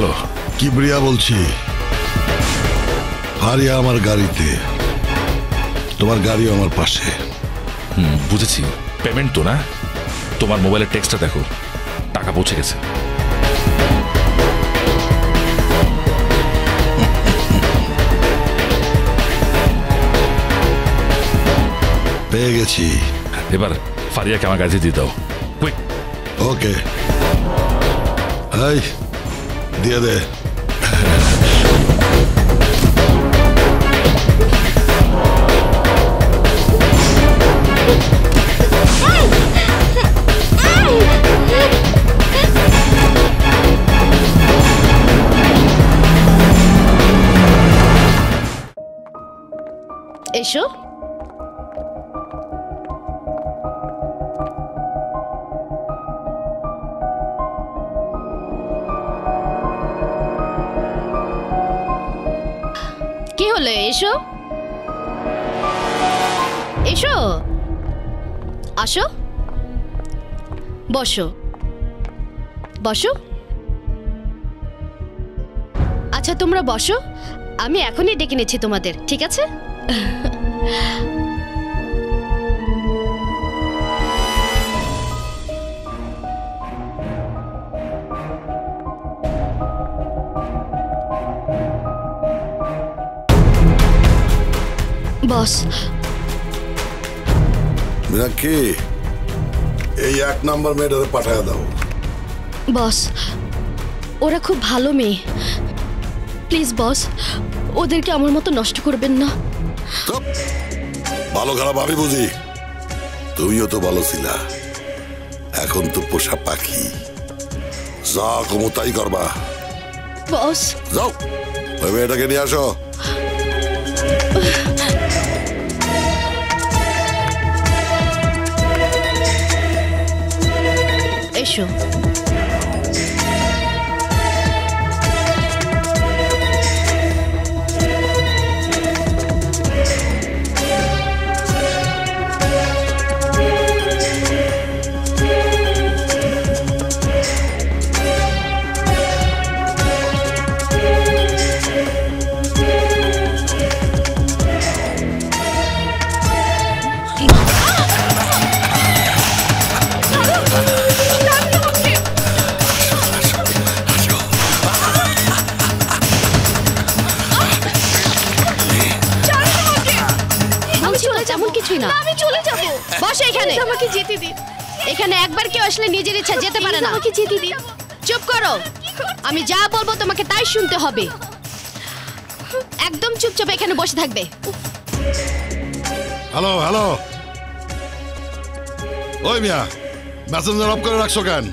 Hello, Kibria বলছি। ফারিয়া আমার গাড়িতে, তোমার গাড়িও আমার পাশে। বুঝেছি। পেমেন্ট তো না? তোমার মোবাইলের টেক্সটটা দেখো, টাকা পৌঁছে গেছে। পেয়ে গেছি। এবার ফারিয়াকে আমার গাড়িতে দিয়ে দাও, কুইক। ওকে, এই দিয়ে দে। এসো। কি হলো? এসো এসো, আসো, বসো বসো। আচ্ছা তোমরা বসো, আমি এখনই ডেকে নিচ্ছি তোমাদের, ঠিক আছে? বস, মিনাক্ষী, এই 1 নম্বর মেয়েটারে পাঠায় দাও। বস ওরা খুব ভালো মেয়ে, প্লিজ বস ওদেরকে আমার মতো নষ্ট করবেন না। ভালো খারাপ আমি বুঝি, তুমিও তো ভালো ছিলা, এখন তো পোষা পাখি, যা কমো তাই করবা। বস যাও, ওই মেয়েটাকে নিয়ে আসো। এসো। বসে এখানে, আমাকে যেতে দিন। এখানে একবার কেউ আসলে নিজের ইচ্ছা যেতে পারে না। আমাকে যেতে দিন। চুপ করো, আমি যা বলবো তোমাকে তাই শুনতে হবে। একদম চুপচাপ এখানে বসে থাকবে। হ্যালো হ্যালো, ওই মিয়া, মেসেঞ্জার অফ করে রাখছো কেন?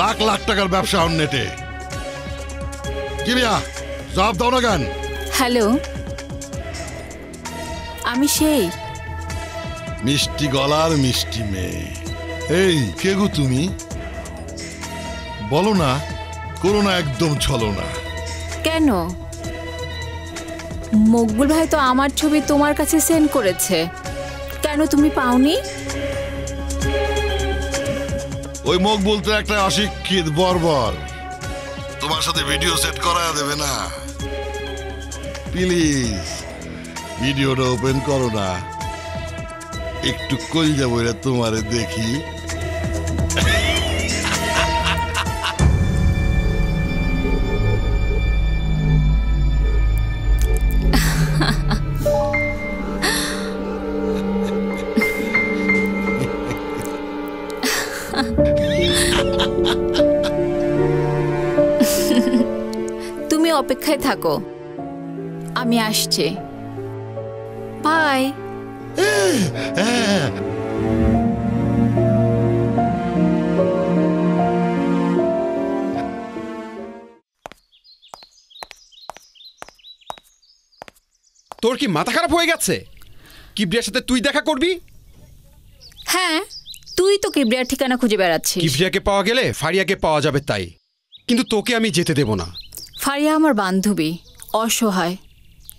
লাখ লাখ টাকার ব্যবসা অন নেটে। কি মিয়া, জবাব দাও না কেন? হ্যালো, আমি সেই মিষ্টি গলার মিষ্টি মেয়ে। এই কে গো তুমি? বলো না, করো না একদম ছলো না। কেন? মকবুল ভাই তো আমার ছবি তোমার কাছে সেন্ড করেছে, কেন তুমি পাওনি? ওই মকবুল তো একটা অশিক্ষিত বর্বর, তোমার সাথে ভিডিও সেট করা দেবে না। প্লিজ ভিডিওটা ওপেন করো না, একটু কলজা বইরা তোমারে দেখি। তুমি অপেক্ষায় থাকো, আমি আসছি। বাই। তোর কি মাথা খারাপ হয়ে গেছে? কিবরিয়ার সাথে তুই দেখা করবি? হ্যাঁ, তুই তো কিবরিয়ার ঠিকানা খুঁজে বেড়াচ্ছিস। কিবরিয়াকে পাওয়া গেলে ফারিয়াকে পাওয়া যাবে, তাই। কিন্তু তোকে আমি যেতে দেব না। ফারিয়া আমার বান্ধবী, অসহায়,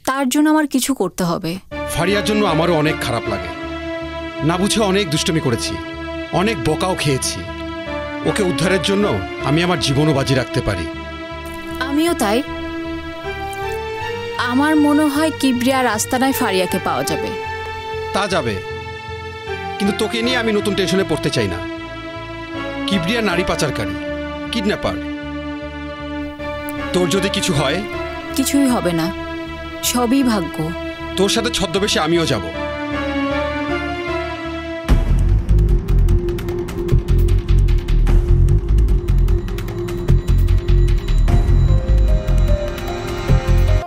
তার জন্য আমার কিছু করতে হবে। ফারিয়ার জন্য আমারও অনেক খারাপ লাগে। না বুঝে অনেক দুষ্টুমি করেছি, অনেক বকাও খেয়েছি। ও ওকে উদ্ধারের জন্য আমি আমার জীবনও বাজি রাখতে পারি। আমিও তাই। আমার মনে হয় কিবরিয়া রাস্তানায় ফারিয়াকে পাওয়া যাবে। তা যাবে, কিন্তু তোকে নিয়ে আমি নতুন টেনশনে পড়তে চাই না। কিবরিয়া নারী পাচারকারী, কিডন্যাপার। তোর যদি কিছু হয়? কিছুই হবে না, সবই ভাগ্য। তোর সাথে ছদ্মবেশে আমিও যাব।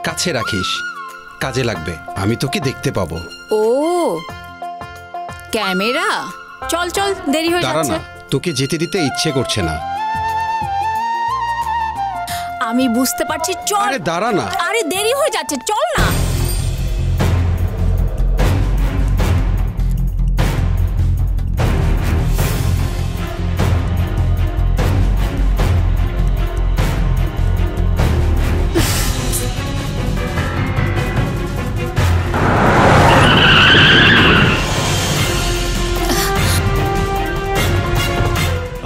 কাছে রাখিস, কাজে লাগবে। আমি তোকে দেখতে পাবো। ও ক্যামেরা, চল চল, দেরি হয়ে দাঁড়া যাচ্ছে। না, তোকে যেতে দিতে ইচ্ছে করছে না। আমি বুঝতে পারছি, চল। আরে দাঁড়া না। আরে দেরি হয়ে যাচ্ছে, চল না।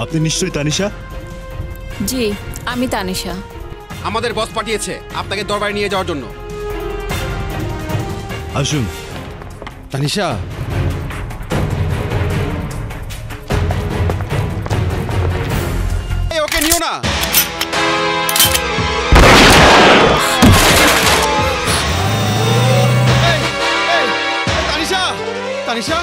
আপনি নিশ্চয়ই তানিশা? জি, আমি তানিশা। আমাদের বস পাঠিয়েছে আপনাকে দরবারে নিয়ে যাওয়ার জন্য। আসুন। তানিশা, ওকে নিও না। তানিশা, তানিশা।